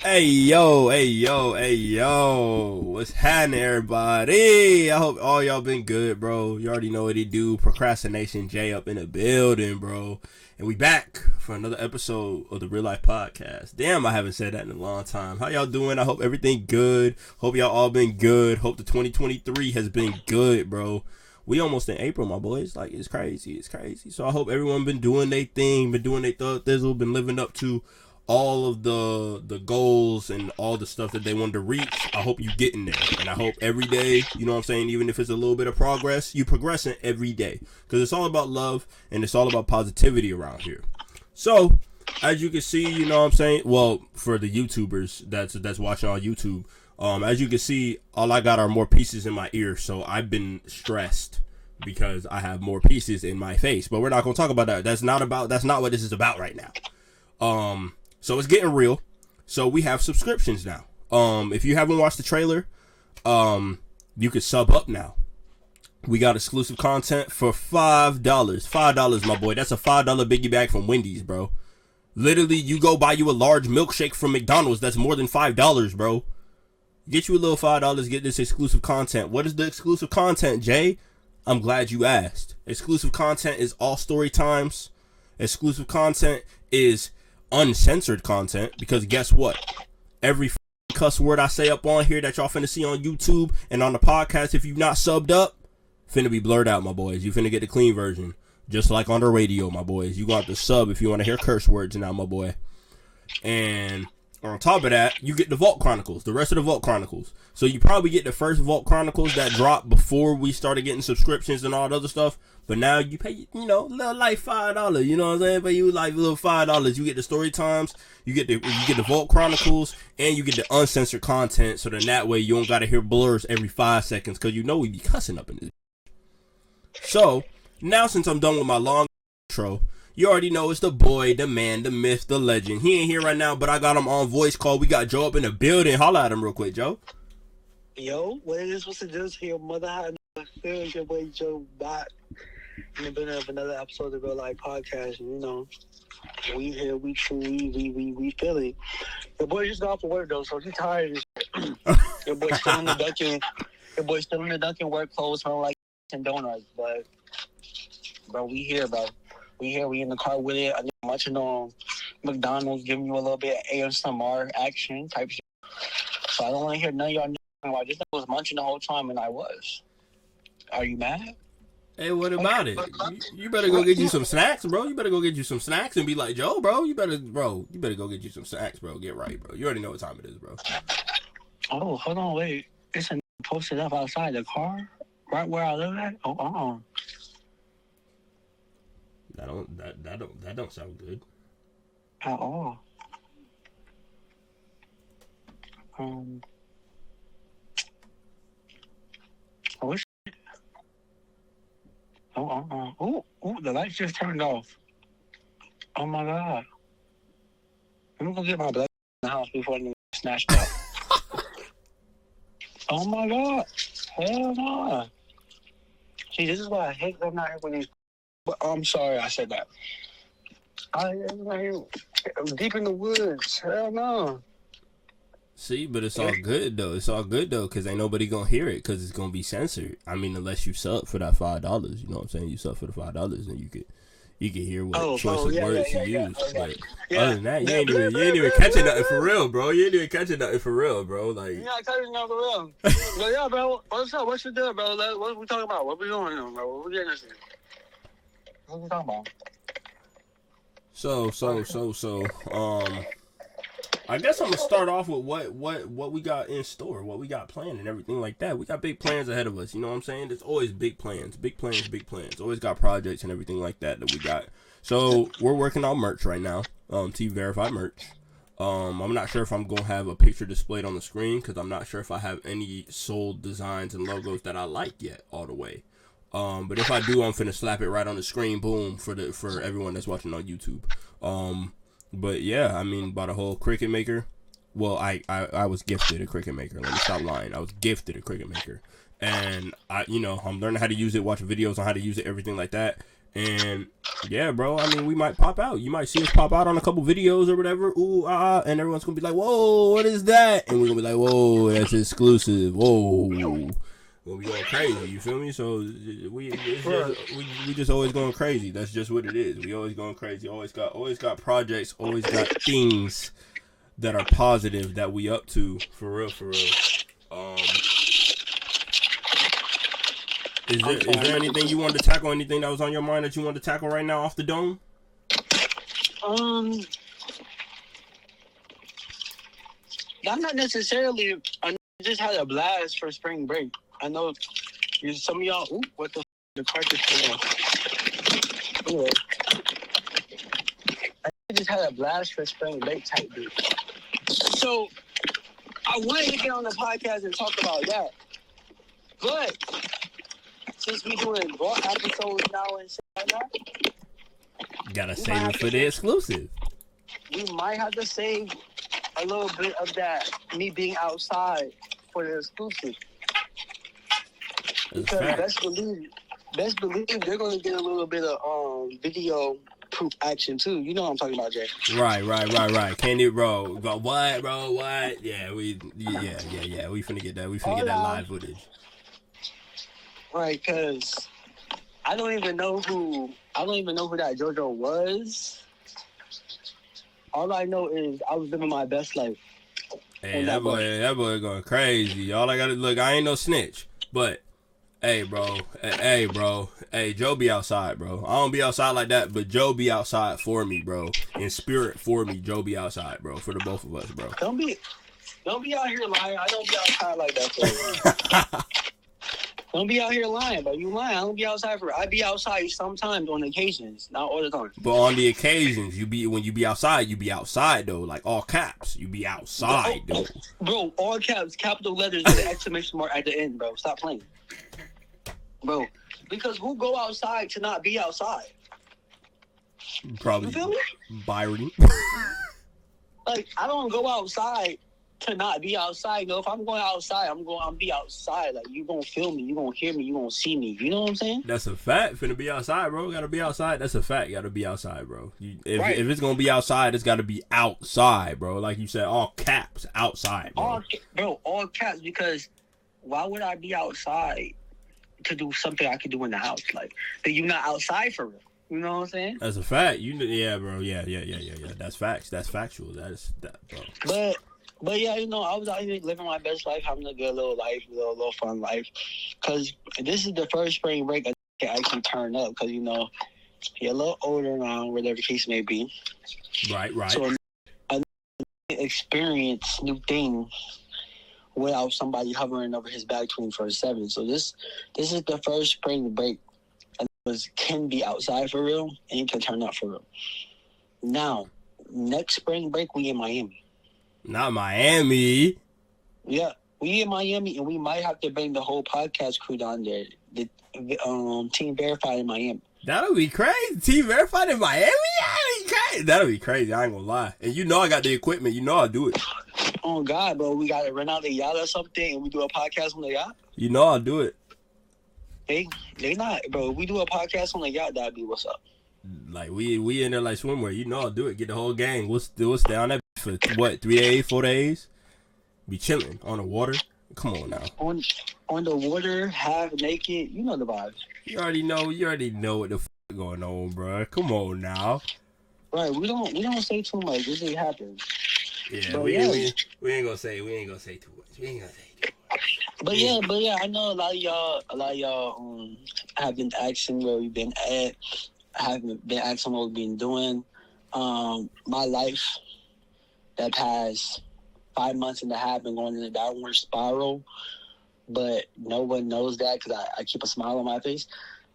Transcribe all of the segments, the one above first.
Hey yo, hey yo, hey yo. What's happening, everybody? I hope all y'all been good, bro. You already know what he do. Procrastination J up in the building, bro. And we back for another episode of the Real Life Podcast. Damn, I haven't said that in a long time. How y'all doing? I hope everything good. Hope y'all all been good. Hope the 2023 has been good, bro. We almost in April, my boys. Like, it's crazy. It's crazy. So I hope everyone been doing their thing, been doing their thug thizzle, been living up to all of the goals and all the stuff that they wanted to reach. I hope you getting there, and I hope every day, you know what I'm saying, even if it's a little bit of progress, you progressing every day, because it's all about love and it's all about positivity around here. So as you can see, you know what I'm saying, well, for the YouTubers that's watching on YouTube, as you can see, all I got are more pieces in my ear, so I've been stressed because I have more pieces in my face. But we're not gonna talk about that. That's not what this is about right now. So it's getting real. So we have subscriptions now. If you haven't watched the trailer, you could sub up now. We got exclusive content for $5. $5, my boy. That's a $5 biggie bag from Wendy's, bro. Literally, you go buy you a large milkshake from McDonald's. That's more than $5, bro. Get you a little $5, get this exclusive content. What is the exclusive content, Jay? I'm glad you asked. Exclusive content is all story times. Exclusive content is uncensored content, because guess what? Every cuss word I say up on here that y'all finna see on YouTube and on the podcast, if you've not subbed up, finna be blurred out, my boys. You finna get the clean version. Just like on the radio, my boys. You got to sub if you want to hear curse words now, my boy. And on top of that, you get the Vault Chronicles, the rest of the Vault Chronicles. So you probably get the first Vault Chronicles that dropped before we started getting subscriptions and all the other stuff. But now you pay, little like $5. You know what I'm saying? But you like little $5. You get the story times, you get the Vault Chronicles, and you get the uncensored content. So then that way you don't gotta hear blurs every 5 seconds, because we be cussing up in this. So now, since I'm done with my long intro, you already know it's the boy, the man, the myth, the legend. He ain't here right now, but I got him on voice call. We got Joe up in the building. Holla at him real quick, Joe. Yo, what is this? What's the deal here, mother? How feels your boy Joe back in the beginning of another episode of the Real Life Podcast? We here, we true, we feel it. Your boy just got off of work though, so he's tired as shit. Your boy still in the Dunkin'. Your boy still in the Dunkin' work clothes, smelling like and donuts. But bro, we here, bro. We in the car with it. I'm watching on McDonald's, giving you a little bit of ASMR action type shit. So I don't want to hear none of y'all. I just was munching the whole time, and I was. Are you mad? Hey, what about it? You better go get you some snacks, bro. You better go get you some snacks and be like, Joe, bro. You better go get you some snacks, bro. Get right, bro. You already know what time it is, bro. Oh, hold on, wait. It's posted up outside the car, right where I live at. Oh, That don't sound good at all. I wish. Oh, the lights just turned off. Oh my god. I'm gonna get my blood in the house before they snatched up. Oh my god. Hell no. See, this is why I hate them not here with these. But I'm sorry I said that. I'm deep in the woods. Hell no. See, but it's all good though. It's all good though, because ain't nobody gonna hear it, because it's gonna be censored. I mean, unless you sub for that $5, you know what I'm saying? You sub for the $5, and you could hear what choice of words you use. But other than that, you ain't even catching nothing for real, bro. You ain't even catching nothing for real, bro. Like, you're not catching nothing for real. But yeah, bro. What's up? What's your deal, bro? What we talking about? What we doing now, bro? What we getting this? What we talking about? So, I guess I'm gonna start off with what we got in store, what we got planned, and everything like that. We got big plans ahead of us. You know what I'm saying? There's always big plans. Always got projects and everything like that we got. So we're working on merch right now. T Verified merch. I'm not sure if I'm gonna have a picture displayed on the screen, because I'm not sure if I have any sold designs and logos that I like yet all the way. But if I do, I'm finna slap it right on the screen, boom, for everyone that's watching on YouTube. But yeah, I mean, by the whole Cricut Maker, well, I was gifted a Cricut Maker. Let me stop lying. I was gifted a Cricut Maker, and I'm learning how to use it, watching videos on how to use it, everything like that. And yeah, bro, I mean, we might pop out. You might see us pop out on a couple videos or whatever. Ooh, and everyone's gonna be like, "Whoa, what is that?" And we're gonna be like, "Whoa, that's exclusive." Whoa. Well, we going crazy, you feel me? So we just always going crazy. That's just what it is. We always going crazy. Always got projects. Always got things that are positive that we up to for real. Is there anything you wanted to tackle? Anything that was on your mind that you wanted to tackle right now off the dome? I'm not necessarily. I just had a blast for spring break. I know some of y'all. Ooh, what the carpet fell off. Anyway, I just had a blast for spring break type dude. So I wanted to get on the podcast and talk about that, but since we doing raw episodes now and shit like that, gotta save it for the exclusive. We might have to save a little bit of that me being outside for the exclusive. Because best believe they're gonna get a little bit of video proof action too. You know what I'm talking about, Jay? Right. Can it, bro? But what, bro? What? Yeah, we finna get that. We finna get that live footage. Right, because I don't even know who that JoJo was. All I know is I was living my best life. Hey, that boy going crazy. All I gotta look, I ain't no snitch, but hey, bro, Joe be outside, bro. I don't be outside like that, but Joe be outside for me, bro. In spirit for me, Joe be outside, bro. For the both of us, bro. Don't be out here lying. I don't be outside like that. Don't be out here lying, but you lying. I don't be outside I be outside sometimes on occasions, not all the time. But on the occasions, when you be outside though, like all caps. You be outside though. Bro, all caps, capital letters with an exclamation mark at the end, bro. Stop playing. Bro, because who go outside to not be outside? Probably you feel me? Byron. Like, I don't go outside to not be outside. No, if I'm going outside, I'm be outside. Like, you gonna feel me, you gonna hear me, you gonna see me. You know what I'm saying? That's a fact. Finna be outside, bro. Gotta be outside. That's a fact. Gotta be outside, bro. If it's gonna be outside, it's gotta be outside, bro. Like you said, all caps, outside, bro. All caps, because why would I be outside to do something I could do in the house? Like, that you not outside for real. You know what I'm saying? That's a fact. Yeah, bro. Yeah. That's facts. That's factual. That's that, bro. But yeah, you know, I was out here living my best life, having a good little life, little fun life. Because this is the first spring break I can actually turn up. Because, you know, you're a little older now, whatever the case may be. Right. So I experience new things without somebody hovering over his back 24/7. So this is the first spring break can be outside for real and can turn up for real. Now, next spring break, we in Miami. Not Miami. Yeah, we in Miami, and we might have to bring the whole podcast crew down there. The Team Verified in Miami. That'll be crazy. Team Verified in Miami? That'll be crazy. I ain't gonna lie. And you know I got the equipment. You know I'll do it. Oh, God, bro. We got to rent out the yacht or something, and we do a podcast on the yacht? You know I'll do it. They not, bro. If we do a podcast on the yacht, that'd be what's up. Like, we in there like swimwear. You know I'll do it. Get the whole gang. We'll stay on that for, 3 days, 4 days? Be chilling on the water. Come on now. On the water, half naked. You know the vibes. You already know what the going on, bro. Come on now. Right, we don't say too much. This just happens. Yeah, we ain't gonna say too much. But yeah, I know a lot of y'all have been asking where we've been at. Haven't been asking what we've been doing. My life that past 5 months and a half been going in a downward spiral, but no one knows that because I keep a smile on my face.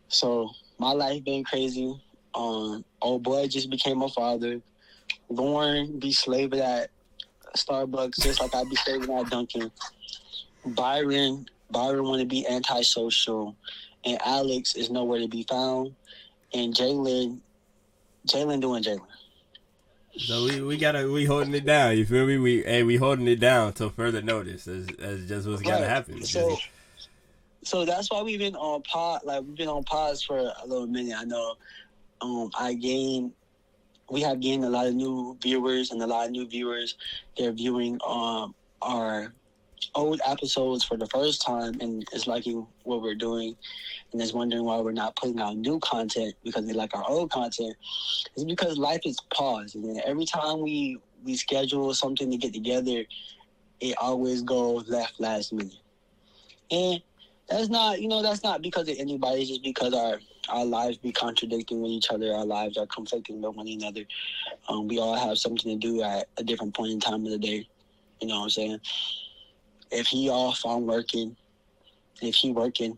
So my life been crazy. Old boy just became a father. Lauren be slaving at Starbucks just like I be slaving at Dunkin'. Byron want to be antisocial, and Alex is nowhere to be found. And Jalen doing Jalen. So we holding it down. You feel me? We holding it down till further notice. As just what's gotta happen. So that's why we've been on pod. Like we've been on pause for a little minute. I know. We have gained a lot of new viewers, and a lot of new viewers, they're viewing our old episodes for the first time and is liking what we're doing, and is wondering why we're not putting out new content because they like our old content. It's because life is paused, and then every time we schedule something to get together, it always goes left last minute. And that's not because of anybody. It's just because our lives be contradicting with each other. Our lives are conflicting with one another. We all have something to do at a different point in time of the day. You know what I'm saying? If he off, I'm working. If he working,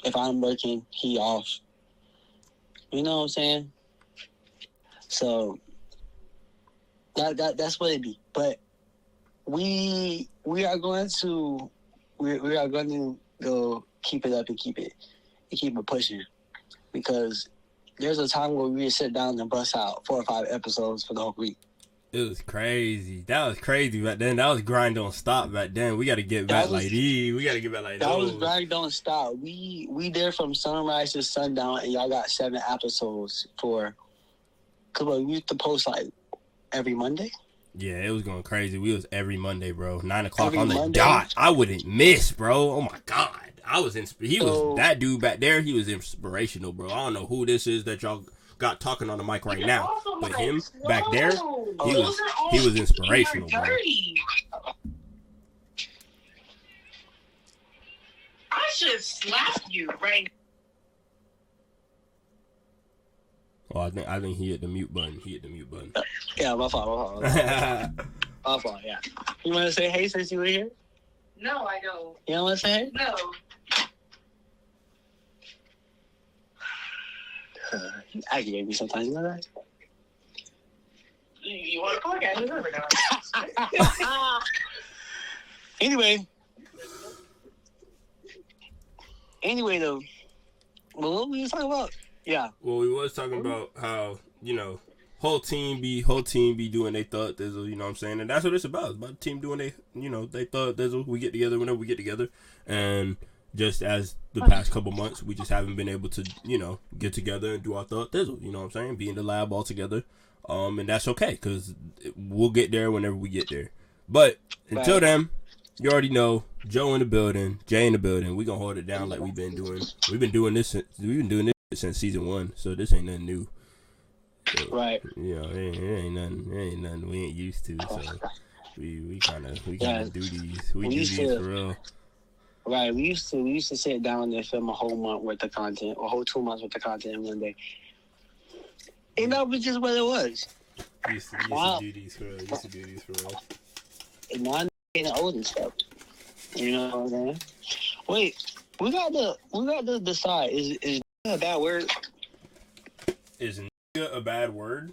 if I'm working, he off. You know what I'm saying? So that's what it be. But we are going to go keep it up and keep it pushing, because there's a time where we sit down and bust out 4 or 5 episodes for the whole week. It was crazy. That was crazy back then. That was grind don't stop back then. We got to get back like these. We got to get back like that. That was those. grind don't stop. We there from sunrise to sundown, and y'all got 7 episodes for. Cause we used to post like every Monday. Yeah, it was going crazy. We was every Monday, bro. 9 o'clock every on the Monday. dot. I wouldn't miss, bro. Oh my god, I was was that dude back there. He was inspirational, bro. I don't know who this is that y'all got talking on the mic right now, but him back there, he was inspirational, bro. I should slap you right. Oh, I think he hit the mute button. Yeah, my fault. My fault, yeah. You want to say hey since you were here? No, I don't. You don't want to say hey? No. You aggravate me sometimes, you know that? You want to call again? You never know. Anyway, though, what were you talking about? Yeah. Well, we was talking about how, whole team be doing they thug thizzle, you know what I'm saying? And that's what it's about. It's about the team doing they thug thizzle. We get together whenever we get together. And just as the past couple months, we just haven't been able to, get together and do our thug thizzle, you know what I'm saying? Be in the lab all together. And that's okay, because we'll get there whenever we get there. But until then, you already know, Joe in the building, Jay in the building. We gonna hold it down like we've been doing. We've been doing this since season 1, so this ain't nothing new. So, right. It ain't nothing we ain't used to. So we kind of do these. We do these for real. Right. We used to sit down and film a whole month worth of content, or a whole 2 months worth of content in one day. And that was just what it was. Used to do these for real. And now I'm getting old and stuff. You know what I'm saying? Wait, we got to decide. Is a bad word? Is nigga a bad word?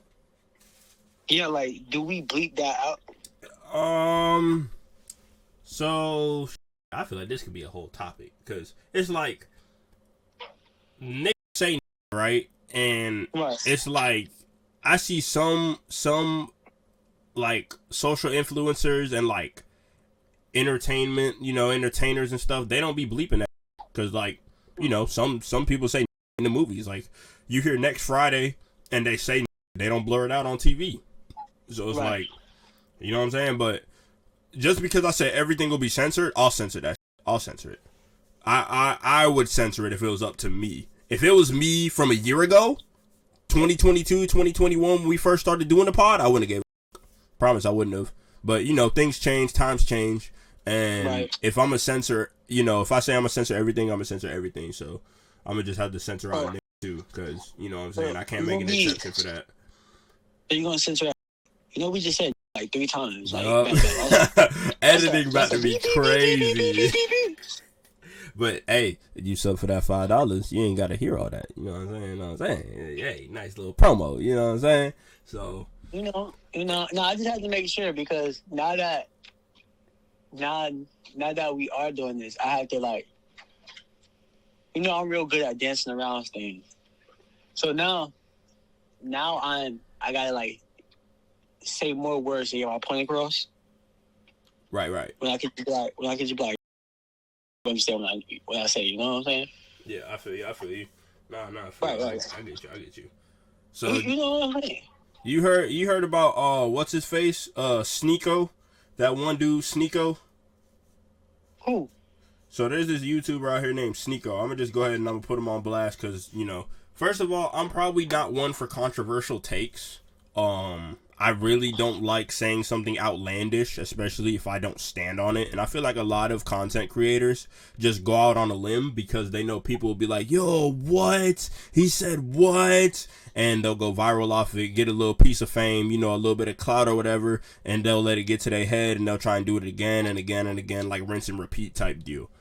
Yeah, like, do we bleep that out? So I feel like this could be a whole topic, because it's like nigga say nigga, right, and it's like I see some like social influencers and like entertainers and stuff. They don't be bleeping that, because like some people say in the movies, like you hear next Friday and they say they don't blur it out on TV. So it's like, you know what I'm saying? But just because I said everything will be censored, I'll censor that. I'll censor it. I would censor it if it was up to me. If it was me from a year ago, 2022, 2021, when we first started doing the pod, I wouldn't have gave a promise I wouldn't have. But things change, times change, and if I'm a censor, if I say I'm gonna censor everything, I'm gonna censor everything. So I'm gonna just have to censor out too, because you know what I'm saying. I can't make an exception for that. Are you gonna censor? We just said like 3 times. Like, editing about to be crazy. But hey, you sub for that $5, you ain't gotta hear all that. You know what I'm saying? Hey, nice little promo. You know what I'm saying? So no, I just have to make sure, because now that we are doing this, I have to like, I'm real good at dancing around things. So now I gotta like say more words to get my point across. Right. When I could just be like, understand when I say, you know what I'm saying? Yeah, I feel you. Nah, Right. I get you. So You know what I'm saying? you heard about what's his face? Sneeko, that one dude, Sneeko. Who? So there's this YouTuber out here named Sneeko. I'm gonna just go ahead and I'm gonna put him on blast because first of all, I'm probably not one for controversial takes. I really don't like saying something outlandish, especially if I don't stand on it. And I feel like a lot of content creators just go out on a limb because they know people will be like, yo, what? He said what? And they'll go viral off of it, get a little piece of fame, a little bit of clout or whatever, and they'll let it get to their head and they'll try and do it again and again and again, like rinse and repeat type deal.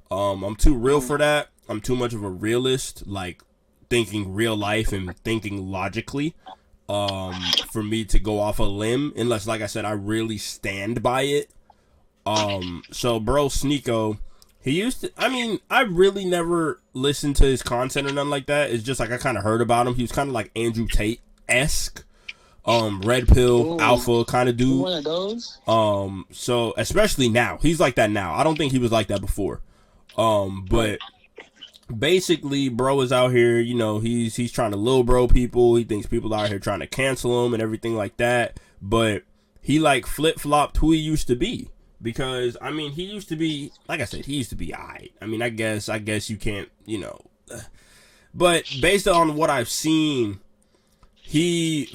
I'm too real for that. I'm too much of a realist, like thinking real life and thinking logically. For me to go off a limb, unless, like I said, I really stand by it. So bro, Sneeko, I really never listened to his content or nothing like that. It's just like I kind of heard about him. He was kind of like Andrew Tate-esque, red pill, alpha kind of dude. One of those? So especially now, he's like that now. I don't think he was like that before. But basically, bro is out here, he's trying to lil bro people. He thinks people out here trying to cancel him and everything like that. But he like flip-flopped who he used to be. Because, he used to be, like I said, he used to be aight. I guess you can't, But based on what I've seen,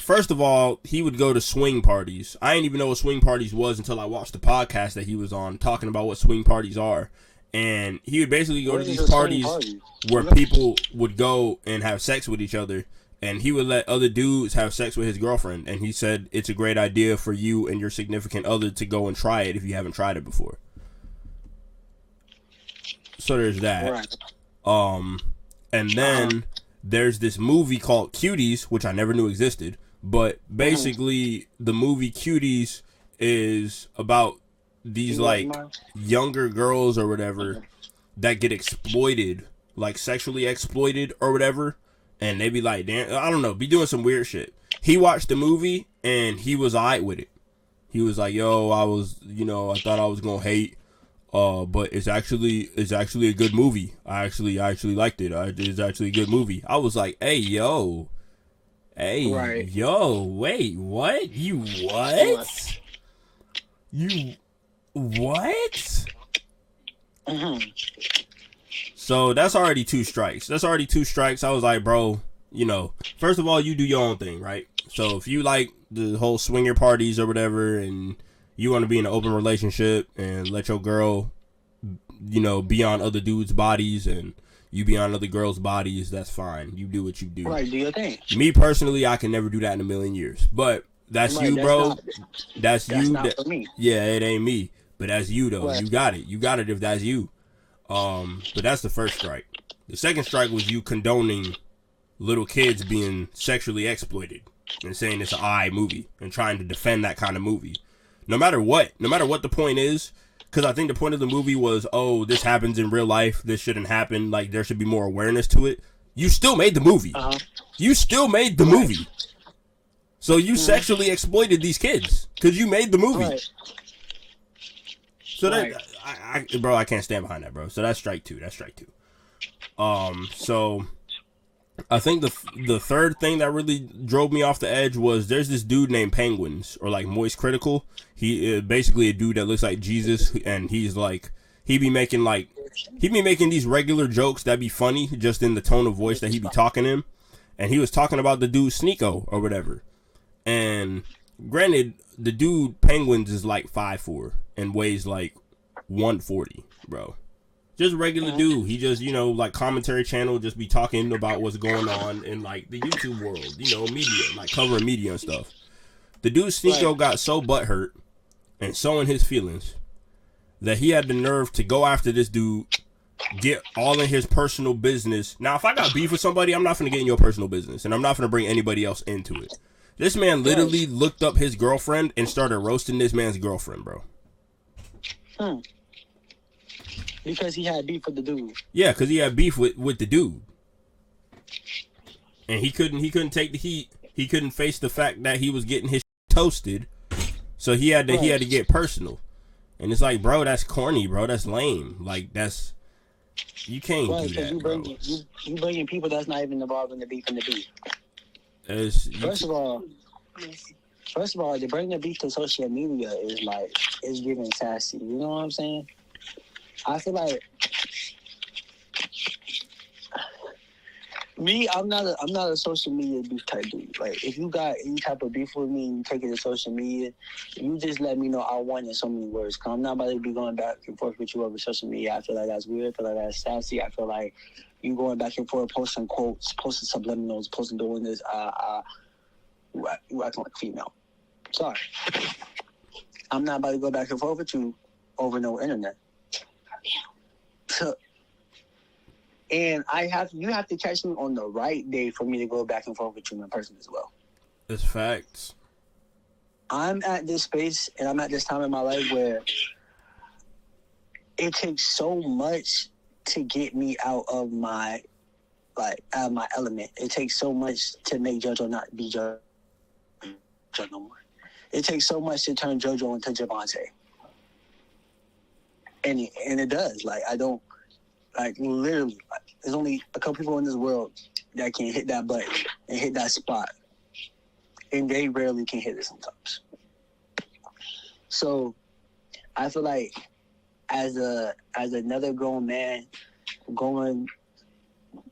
first of all, he would go to swing parties. I didn't even know what swing parties was until I watched the podcast that he was on talking about what swing parties are. And he would basically go to these parties where people would go and have sex with each other. And he would let other dudes have sex with his girlfriend. And he said it's a great idea for you and your significant other to go and try it if you haven't tried it before. So there's that. Right. And then there's this movie called Cuties, which I never knew existed. But basically, the movie Cuties is about these like younger girls or whatever that get exploited, like sexually exploited or whatever, and they be like, damn, I don't know, be doing some weird shit. He watched the movie and he was alright with it. He was like, yo, I thought I was gonna hate, but it's actually a good movie. I actually liked it. It's actually a good movie. I was like, hey yo, wait, what? You what? You what? Mm-hmm. So that's already two strikes. I was like, bro, first of all, you do your own thing, right? So if you like the whole swinger parties or whatever, and you want to be in an open relationship and let your girl, be on other dudes' bodies and you be on other girls' bodies, that's fine. You do what you do. Right, do your thing. Me personally, I can never do that in a million years. But that's right, you, bro. That's you. Not for me. Yeah, it ain't me. But that's you, though. Right. You got it. You got it if that's you. But that's the first strike. The second strike was you condoning little kids being sexually exploited and saying it's an I movie and trying to defend that kind of movie. No matter what the point is, because I think the point of the movie was, oh, this happens in real life. This shouldn't happen. Like, there should be more awareness to it. You still made the movie. You still made the movie. So you sexually exploited these kids because you made the movie. Right. So that, bro, I can't stand behind that, bro. So that's strike two. So I think the third thing that really drove me off the edge was there's this dude named Penguins, or like Moist Critical. He basically a dude that looks like Jesus, and he's like he be making these regular jokes that be funny just in the tone of voice that he be talking in. And he was talking about the dude Sneeko or whatever. And granted, the dude Penguins is like 5'4" and weighs like 140, bro. Just regular dude. He just, like commentary channel, just be talking about what's going on in like the YouTube world, media, like covering media and stuff. The dude Sneeko got so butthurt and so in his feelings that he had the nerve to go after this dude, get all in his personal business. Now, if I got beef with somebody, I'm not gonna get in your personal business, and I'm not gonna bring anybody else into it. This man literally looked up his girlfriend and started roasting this man's girlfriend, bro. Because he had beef with the dude. Yeah, because he had beef with the dude. And he couldn't take the heat. He couldn't face the fact that he was getting his toasted. So he had to get personal. And it's like, bro, that's corny, bro. That's lame. Like, that's You can't Right, do because that, bro. you bringing people that's not even involved in the beef and the beef. First of all, to bring the beef to social media is like it's giving sassy. You know what I'm saying? I feel like me, I'm not a social media beef type dude. Like, if you got any type of beef with me and you take it to social media, you just let me know I won in so many words. Cause I'm not about to be going back and forth with you over social media. I feel like that's weird. I feel like that's sassy. I feel like you going back and forth, posting quotes, posting subliminals, posting doing this. You acting like a female. Sorry. I'm not about to go back and forth with you over no internet. So, and you have to catch me on the right day for me to go back and forth with you in person as well. It's facts. I'm at this space and I'm at this time in my life where it takes so much to get me out of my element. It takes so much to make JoJo not be JoJo no more. It takes so much to turn JoJo into Javante. And it does. Like, I don't, like, literally, there's only a couple people in this world that can hit that button and hit that spot. And they rarely can hit it sometimes. So I feel like as another grown man going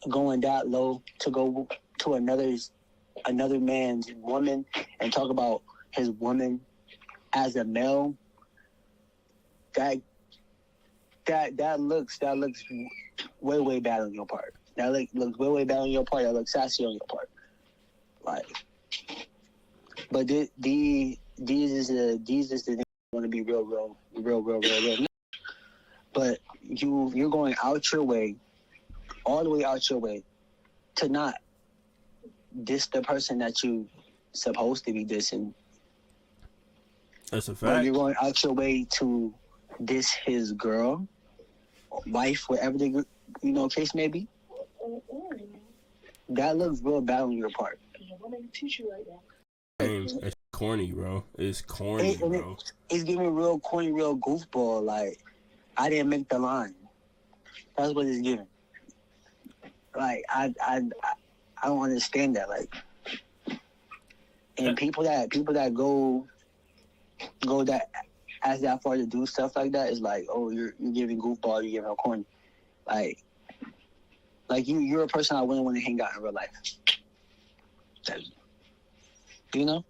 that low to go to another man's woman and talk about his woman as a male, that looks way bad on your part. That looks way bad on your part. That looks sassy on your part. Like, but these is the want to be real. But you're going out your way, all the way out your way, to not diss the person that you supposed to be dissing. That's a fact. But you're going out your way to diss his girl, wife, whatever the case may be. That looks real bad on your part. It's corny, bro. It's corny, bro. It's giving real corny, real goofball. Like, I didn't make the line. That's what it's giving. Like, I don't understand that. Like, and people that go that as that far to do stuff like that is like, oh, you're giving goofball, you're giving a corny. Like you're a person I wouldn't want to hang out in real life. You know?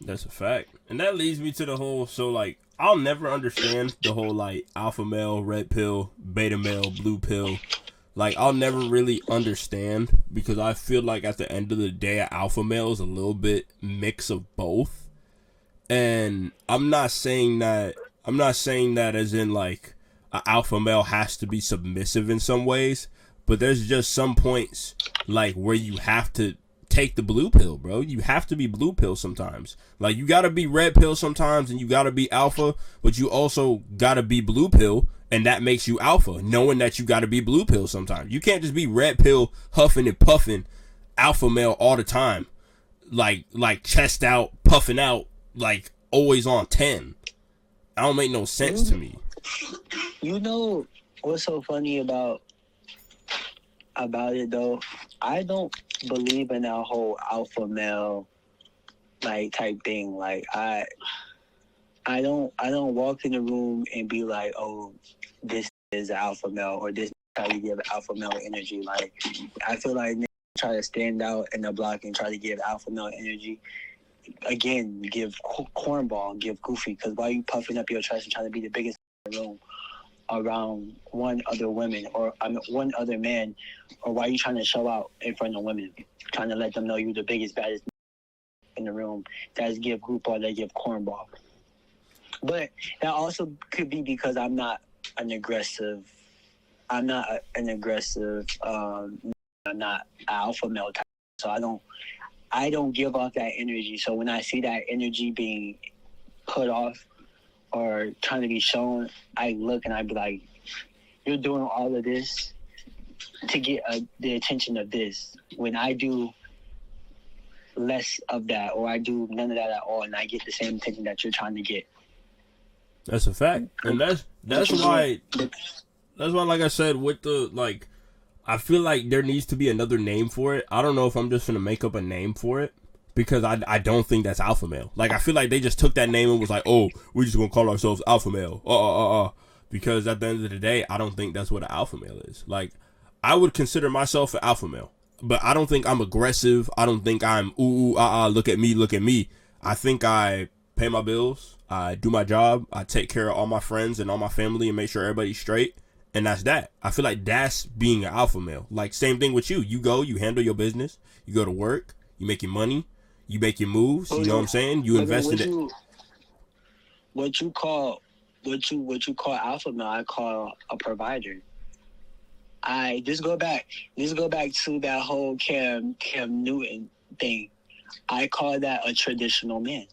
That's a fact. And that leads me to the whole, so like, I'll never understand the whole like alpha male, red pill, beta male, blue pill. Like, I'll never really understand, because I feel like at the end of the day, an alpha male is a little bit mix of both. And I'm not saying that as in like an alpha male has to be submissive in some ways, but there's just some points like where you have to take the blue pill, bro. You have to be blue pill sometimes. Like, you gotta be red pill sometimes, and you gotta be alpha, but you also gotta be blue pill, and that makes you alpha, knowing that you gotta be blue pill sometimes. You can't just be red pill, huffing and puffing, alpha male all the time. Like chest out, puffing out, like always on 10. That don't make no sense to me. You know what's so funny about it though? I don't believe in that whole alpha male like type thing. Like, I don't walk in the room and be like, oh, this is alpha male, or this try to give alpha male energy. Like, I feel like niggas try to stand out in the block and try to give alpha male energy. Again, give cornball, give goofy, because why are you puffing up your chest and trying to be the biggest in the room around one other woman, or one other man, or why are you trying to show out in front of women, trying to let them know you're the biggest, baddest in the room? That's give goofball, that give cornball. But that also could be because I'm not an aggressive, I'm not alpha male type, so I don't give off that energy. So when I see that energy being put off or trying to be shown, I look and I be like, you're doing all of this to get the attention of this, when I do less of that, or I do none of that at all, and I get the same attention that you're trying to get. That's a fact. And that's why, That's why, like I said, with the like, I feel like there needs to be another name for it. I don't know if I'm just gonna make up a name for it because I don't think that's alpha male. Like I feel like they just took that name and was like, oh, we just gonna call ourselves alpha male. Because at the end of the day, I don't think that's what an alpha male is. Like I would consider myself an alpha male, but I don't think I'm aggressive. I don't think I'm look at me, look at me. I think I pay my bills. I do my job. I take care of all my friends and all my family and make sure everybody's straight. And that's that. I feel like that's being an alpha male. Like same thing with you. You go, you handle your business. You go to work. You make your money. You make your moves. You know what I'm saying? You invest in it. What you call alpha male, I call a provider. Just go back to that whole Cam Newton thing. I call that a traditional man.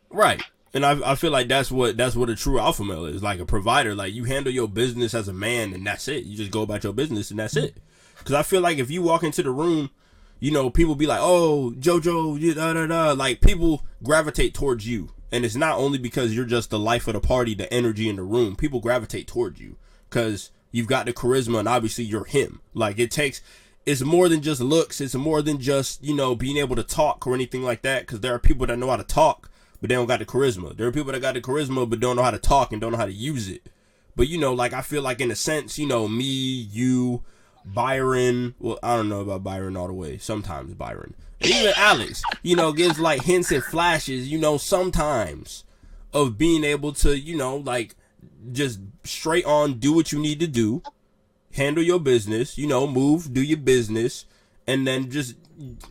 Right. And I feel like that's what a true alpha male is, like a provider. Like you handle your business as a man and that's it. You just go about your business and that's it. Because I feel like if you walk into the room, you know, people be like, oh, JoJo, da da da. Like people gravitate towards you. And it's not only because you're just the life of the party, the energy in the room. People gravitate towards you because you've got the charisma and obviously you're him. Like it's more than just looks. It's more than just, you know, being able to talk or anything like that. Because there are people that know how to talk, but they don't got the charisma. There are people that got the charisma, but don't know how to talk and don't know how to use it. But, you know, like, I feel like in a sense, you know, me, you, Byron, well, I don't know about Byron all the way. Sometimes Byron. And even Alex, you know, gives, like, hints and flashes, you know, sometimes of being able to, you know, like, just straight on do what you need to do, handle your business, you know, move, do your business, and then just,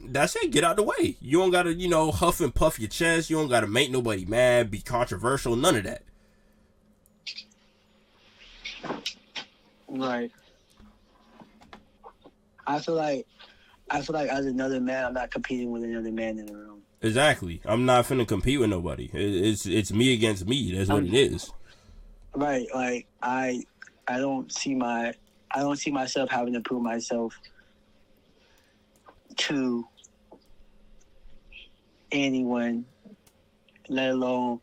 that's it, get out the way. You don't gotta, you know, huff and puff your chest. You don't gotta make nobody mad, be controversial, none of that. Right. I feel like as another man, I'm not competing with another man in the room. Exactly. I'm not finna compete with nobody. It's me against me. That's what it is. Right. Like I don't see myself having to prove myself to anyone, let alone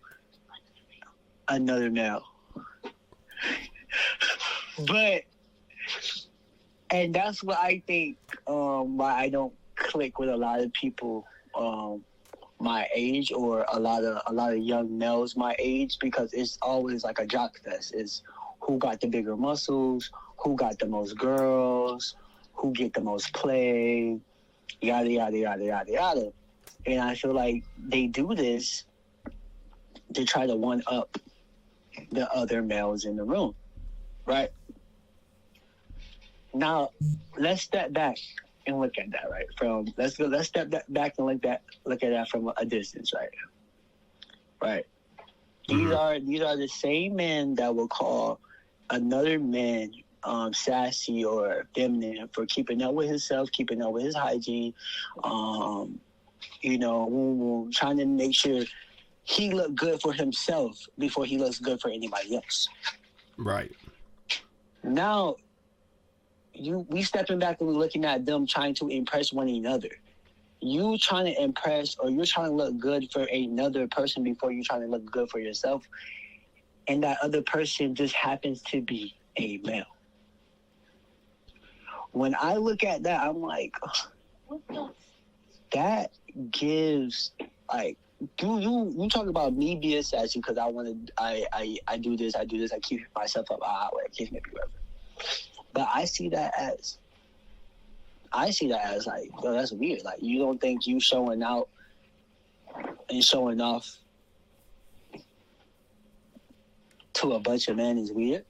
another male. And that's what I think why I don't click with a lot of people my age or a lot of young males my age, because it's always like a jock fest. It's who got the bigger muscles, who got the most girls, who get the most play, yada, yada, yada, yada, yada. And I feel like they do this to try to one-up the other males in the room, right? Now, let's step back and look at that, right? Let's step back and look at that from a distance, right? Right. Mm-hmm. These are the same men that will call another man sassy or feminine for keeping up with himself, keeping up with his hygiene, you know, trying to make sure he look good for himself before he looks good for anybody else. Right. Now, we stepping back and we're looking at them trying to impress one another. You trying to impress or you're trying to look good for another person before you're trying to look good for yourself, and that other person just happens to be a male. When I look at that, I'm like, that gives, like, you talk about me being sassy because I do this, I keep myself up, whatever, keep me whatever. But I see that as like, yo, that's weird. Like, you don't think you showing out and showing off to a bunch of men is weird?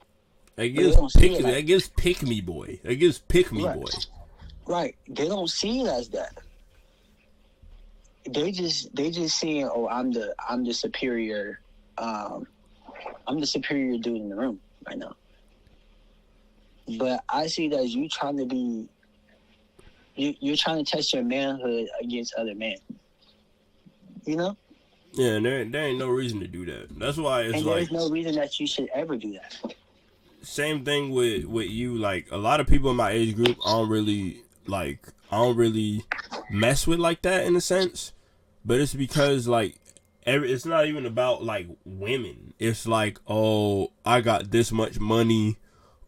That gives pick me boy. Right. They don't see it as that. They just seeing, oh, I'm the superior I'm the superior dude in the room right now. But I see that you trying to be, you're trying to test your manhood against other men. You know? Yeah, and there ain't no reason to do that. That's why it's like, there's no reason that you should ever do that. Same thing with you. Like, a lot of people in my age group, I don't really mess with like that in a sense. But it's because, like, it's not even about, like, women. It's like, oh, I got this much money.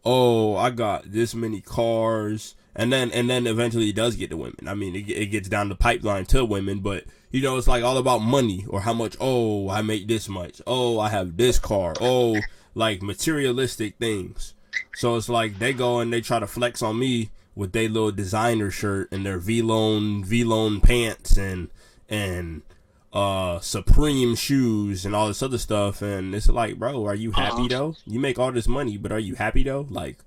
oh, I got this many cars, and then eventually it does get to women. I mean, it gets down the pipeline to women, but you know, it's like all about money or how much. Oh, I make this much. Oh, I have this car. Oh, like materialistic things. So it's like they go and they try to flex on me with their little designer shirt and their V-Lone pants and Supreme shoes and all this other stuff, and it's like, bro, are you happy though? You make all this money, but are you happy though? Like,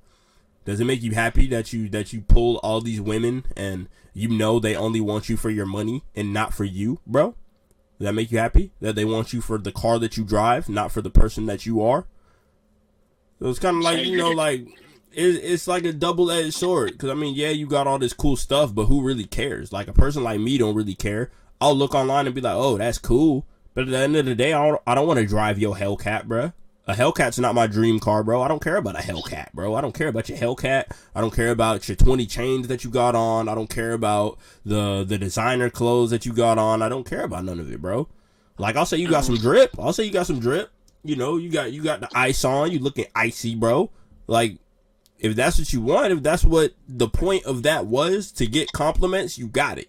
does it make you happy that you pull all these women and you know they only want you for your money and not for you, bro? Does that make you happy that they want you for the car that you drive, not for the person that you are? So it's kind of like, you know, like it's like a double-edged sword, because I mean, yeah, you got all this cool stuff, but who really cares? Like, a person like me don't really care. I'll look online and be like, oh, that's cool. But at the end of the day, I don't want to drive your Hellcat, bro. A Hellcat's not my dream car, bro. I don't care about a Hellcat, bro. I don't care about your Hellcat. I don't care about your 20 chains that you got on. I don't care about the designer clothes that you got on. I don't care about none of it, bro. Like, I'll say you got some drip. You know, you got the ice on. You looking icy, bro. Like, if that's what you want, if that's what the point of that was, to get compliments, you got it.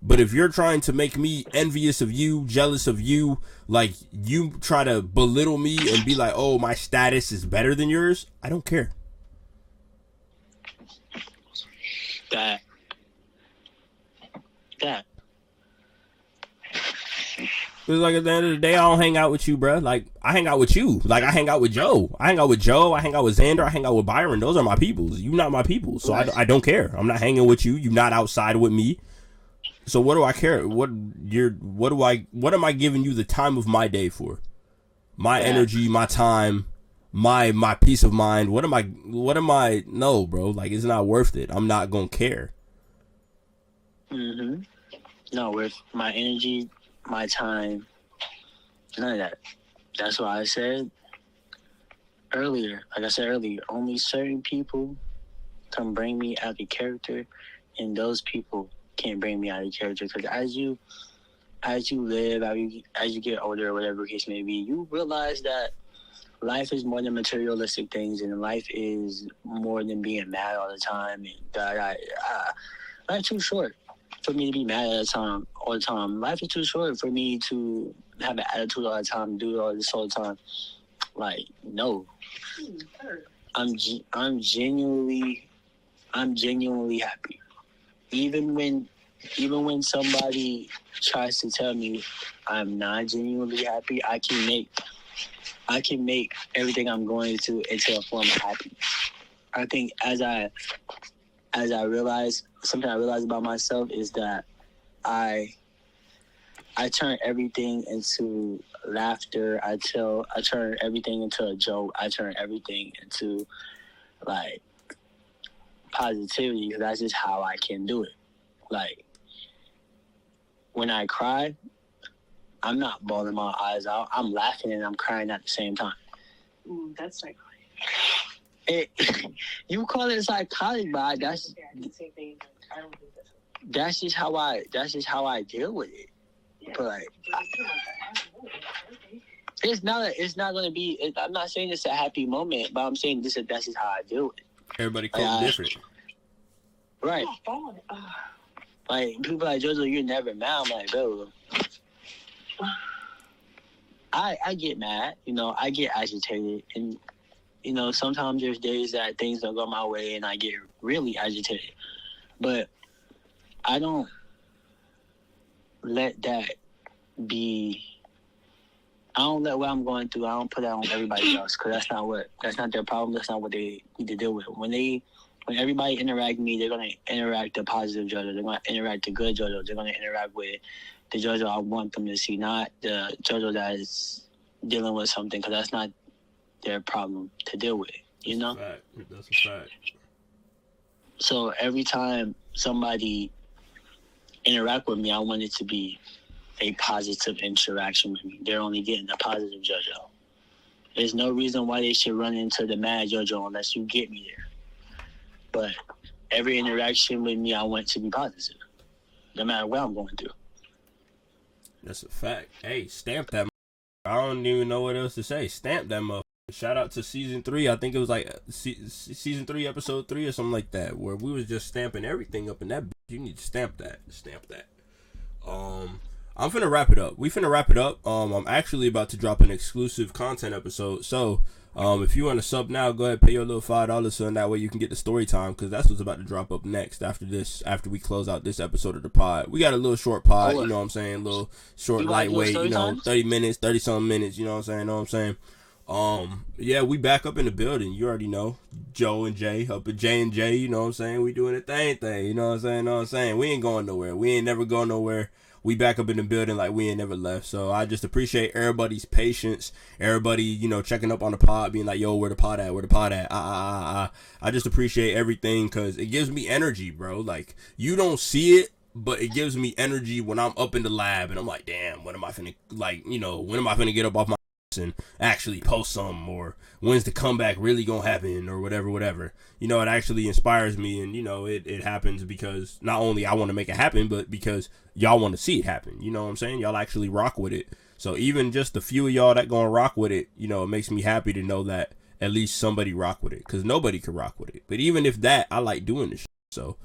But if you're trying to make me envious of you, jealous of you, like you try to belittle me and be like, oh, my status is better than yours, I don't care. That. It's like, at the end of the day, I don't hang out with you, bro. Like, I hang out with you. Like, I hang out with Joe. I hang out with Xander. I hang out with Byron. Those are my peoples. You not my people. So I don't care. I'm not hanging with you. You not outside with me. So what do I care? What am I giving you the time of my day for? My energy, my time, my peace of mind. What am I? No, bro. Like, it's not worth it. I'm not gonna care. No, with my energy, my time, none of that. That's why I said earlier, only certain people can bring me out of character, and those people can't bring me out of character. Because as you live, as you get older, or whatever case may be, you realize that life is more than materialistic things, and life is more than being mad all the time. And life's too short for me to be mad all the time. Life is too short for me to have an attitude all the time, do all this all the time. Like, no. I'm genuinely happy. Even when somebody tries to tell me I'm not genuinely happy, I can make everything I'm going to into a form of happiness. I think as I realize, something I realize about myself is that I turn everything into laughter. I turn everything into a joke. I turn everything into, like, positivity, because that's just how I can do it. Like, when I cry, I'm not bawling my eyes out. I'm laughing and I'm crying at the same time. That's psychotic. You call it psychotic, but that's the same thing. I don't think that's just how I deal with it. Yeah. But like, it's not gonna be. I'm not saying it's a happy moment, but I'm saying that's just how I deal with it. Everybody cope different. Right. Like, people like, Jojo, you're never mad. I'm like, bro, I get mad, you know, I get agitated, and, you know, sometimes there's days that things don't go my way and I get really agitated, but I don't let that be, I don't let what I'm going through, I don't put that on everybody else, because that's not their problem, that's not what they need to deal with. When everybody interact with me, they're going to interact the positive JoJo. They're going to interact the good JoJo. They're going to interact with the JoJo I want them to see, not the JoJo that is dealing with something, because that's not their problem to deal with, you know? That's a fact. So every time somebody interact with me, I want it to be a positive interaction with me. They're only getting the positive JoJo. There's no reason why they should run into the mad JoJo unless you get me there. But every interaction with me, I want to be positive, no matter what I'm going through. That's a fact. Hey, stamp that. I don't even know what else to say. Stamp that motherfucker. shout out to season 3. I think it was like season 3, episode 3 or something like that, where we was just stamping everything up in that. You need to stamp that. I'm finna wrap it up. We finna wrap it up. I'm actually about to drop an exclusive content episode. So, if you want to sub now, go ahead, pay your little $5 so that way you can get the story time, because that's what's about to drop up next after this. After we close out this episode of the pod, we got a little short pod. You know what I'm saying? A little short, lightweight. 30 minutes, 30 something minutes. You know what I'm saying? Yeah, we back up in the building. You already know, Joe and Jay up at J&J. You know what I'm saying? We doing a thing. You know what I'm saying? We ain't going nowhere. We ain't never going nowhere. We back up in the building like we ain't never left. So I just appreciate everybody's patience. Everybody, you know, checking up on the pod, being like, yo, where the pod at? I just appreciate everything, because it gives me energy, bro. Like, you don't see it, but it gives me energy when I'm up in the lab and I'm like, damn, when am I finna get up off my and actually post something, or when's the comeback really gonna happen, or whatever. You know, it actually inspires me, and you know, it happens because not only I want to make it happen, but because y'all want to see it happen. You know what I'm saying? Y'all actually rock with it. So even just the few of y'all that gonna rock with it, you know, it makes me happy to know that at least somebody rock with it, because nobody can rock with it. But even if that, I like doing this shit. So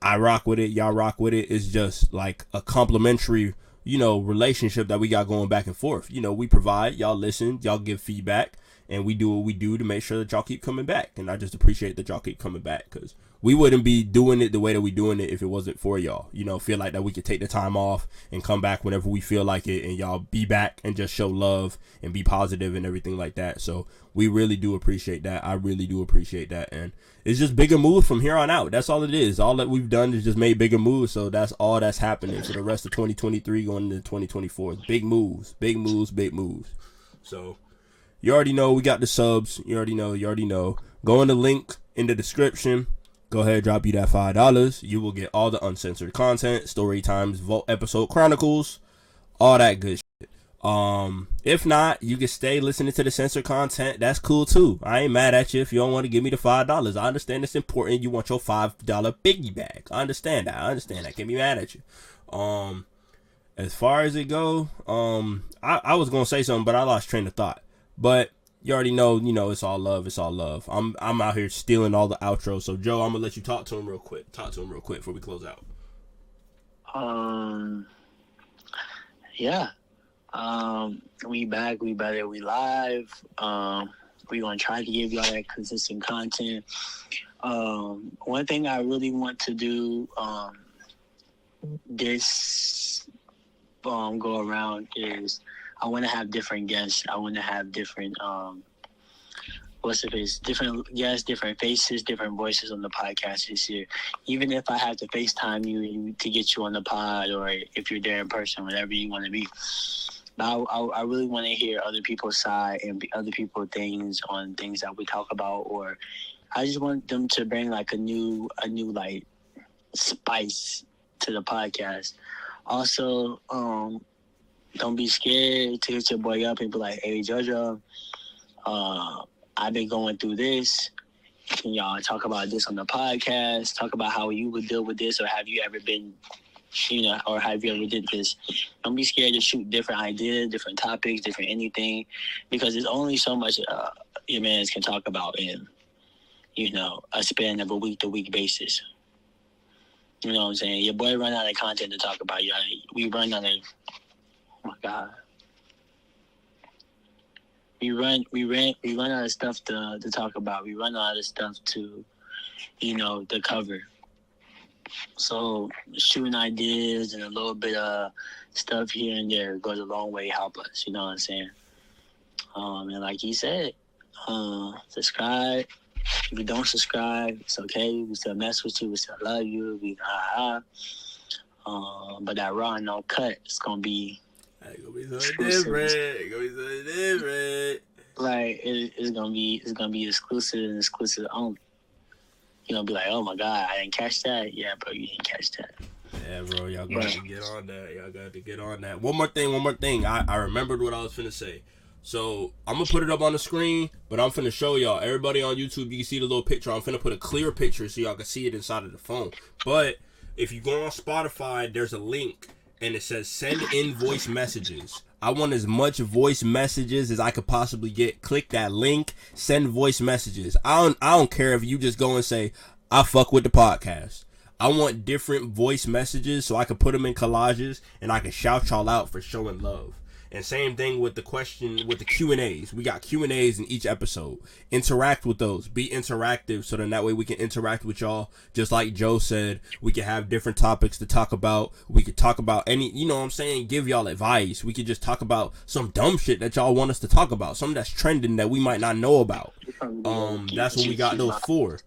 I rock with it, y'all rock with it. It's just like a complimentary, you know, relationship that we got going back and forth. You know, we provide, y'all listen, y'all give feedback, and we do what we do to make sure that y'all keep coming back. And I just appreciate that y'all keep coming back, because we wouldn't be doing it the way that we doing it if it wasn't for y'all. You know, feel like that we could take the time off and come back whenever we feel like it, and y'all be back and just show love and be positive and everything like that. So we really do appreciate that. I really do appreciate that. And it's just bigger moves from here on out. That's all it is. All that we've done is just made bigger moves. So that's all that's happening for the rest of 2023 going into 2024. Big moves. So you already know we got the subs. You already know. Go in the link in the description. Go ahead, drop you that $5. You will get all the uncensored content, story times, Vault episode chronicles, all that good shit. If not, you can stay listening to the censored content. That's cool too. I ain't mad at you if you don't want to give me the $5. I understand it's important. You want your $5 biggie bag. I understand that. Can't be mad at you. As far as it go, I was gonna say something, but I lost train of thought. But you already know, it's all love. I'm out here stealing all the outros. So Joe, I'm gonna let you talk to him real quick before we close out. Yeah. We back, we better, we live. We gonna try to give y'all that consistent content. One thing I really want to do this go around is I want to have different guests. I want to have different different guests, different faces, different voices on the podcast this year. Even if I have to FaceTime you to get you on the pod, or if you're there in person, whatever you want to be. But I really want to hear other people's side and other people's things on things that we talk about, or I just want them to bring like a new like spice to the podcast. Also, don't be scared to hit your boy up and be like, hey, JoJo, I've been going through this. Can y'all talk about this on the podcast? Talk about how you would deal with this, or have you ever been, or have you ever did this? Don't be scared to shoot different ideas, different topics, different anything, because there's only so much your mans can talk about in, a span of a week-to-week basis. You know what I'm saying? Your boy run out of content to talk about. We run out of, oh my God. We run out of stuff to talk about. We run out of stuff to, to cover. So shooting ideas and a little bit of stuff here and there goes a long way to help us. You know what I'm saying? And like he said, subscribe. If you don't subscribe, it's okay. We still mess with you. We still love you. But that raw and no cut, it's gonna be. It's gonna be something different. Like it's gonna be exclusive and exclusive only. You're gonna be like, oh my God, I didn't catch that. Yeah, bro, you didn't catch that. Yeah, bro, y'all got to get on that. One more thing. I remembered what I was finna say. So I'm gonna put it up on the screen, but I'm finna show y'all. Everybody on YouTube, you can see the little picture. I'm finna put a clear picture so y'all can see it inside of the phone. But if you go on Spotify, there's a link and it says send in voice messages. I want as much voice messages as I could possibly get. Click that link, send voice messages. I don't care if you just go and say, I fuck with the podcast. I want different voice messages so I can put them in collages and I can shout y'all out for showing love. And same thing with the question, with the Q&As. We got Q&As in each episode. Interact with those. Be interactive so then that way we can interact with y'all. Just like Joe said, we can have different topics to talk about. We could talk about any, you know what I'm saying, give y'all advice. We could just talk about some dumb shit that y'all want us to talk about. Something that's trending that we might not know about. That's what we got those for.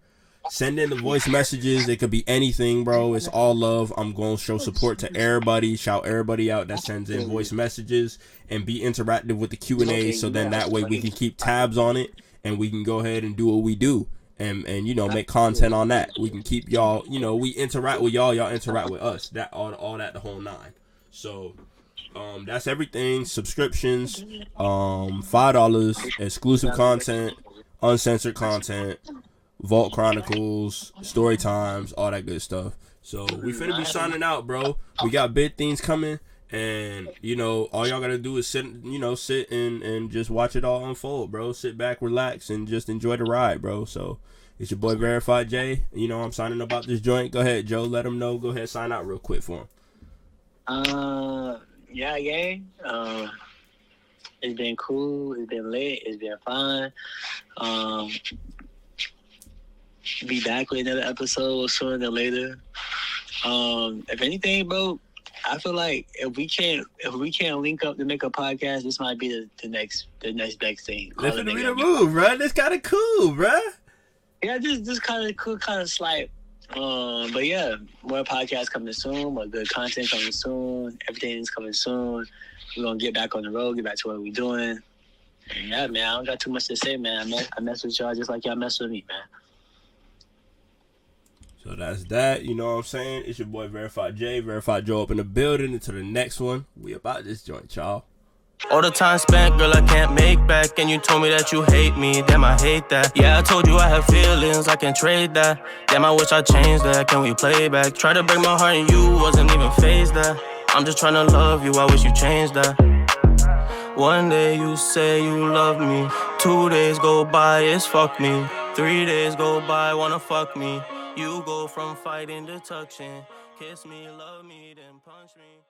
Send in the voice messages. It could be anything, bro. It's all love. I'm going to show support to everybody. Shout everybody out that sends in voice messages and be interactive with the Q&A. So then that way we can keep tabs on it and we can go ahead and do what we do and you know, make content on that. We can keep y'all, you know, we interact with y'all interact with us. That all that, the whole nine. So that's everything. Subscriptions, $5, exclusive content, uncensored content, Vault Chronicles, story times, all that good stuff. So we finna be signing out, bro. We got big things coming, and you know, all y'all gotta do is sit and just watch it all unfold, bro. Sit back, relax, and just enjoy the ride, bro. So it's your boy Verified J. You know, I'm signing about this joint. Go ahead, Joe. Let them know. Go ahead, sign out real quick for him. Yeah, gang. It's been cool. It's been lit. It's been fun. Be back with another episode sooner than later. If anything, bro, I feel like if we can't link up to make a podcast, this might be the next big thing. That's gonna be the move, bro. That's kind of cool, bro. Yeah, just kind of cool, kind of slight. But yeah, more podcasts coming soon, more good content coming soon. Everything is coming soon. We're gonna get back on the road, get back to what we're doing. And yeah, man, I don't got too much to say, man. I mess with y'all just like y'all mess with me, man. So that's that, you know what I'm saying? It's your boy Verified J, Verified Joe up in the building. Until the next one, we about this joint, y'all. All the time spent, girl, I can't make back. And you told me that you hate me, damn, I hate that. Yeah, I told you I have feelings, I can trade that. Damn, I wish I changed that, can we play back? Try to break my heart and you wasn't even phased that. I'm just trying to love you, I wish you changed that. One day you say you love me, 2 days go by, it's fuck me. 3 days go by, wanna fuck me. You go from fighting to touching. Kiss me, love me, then punch me.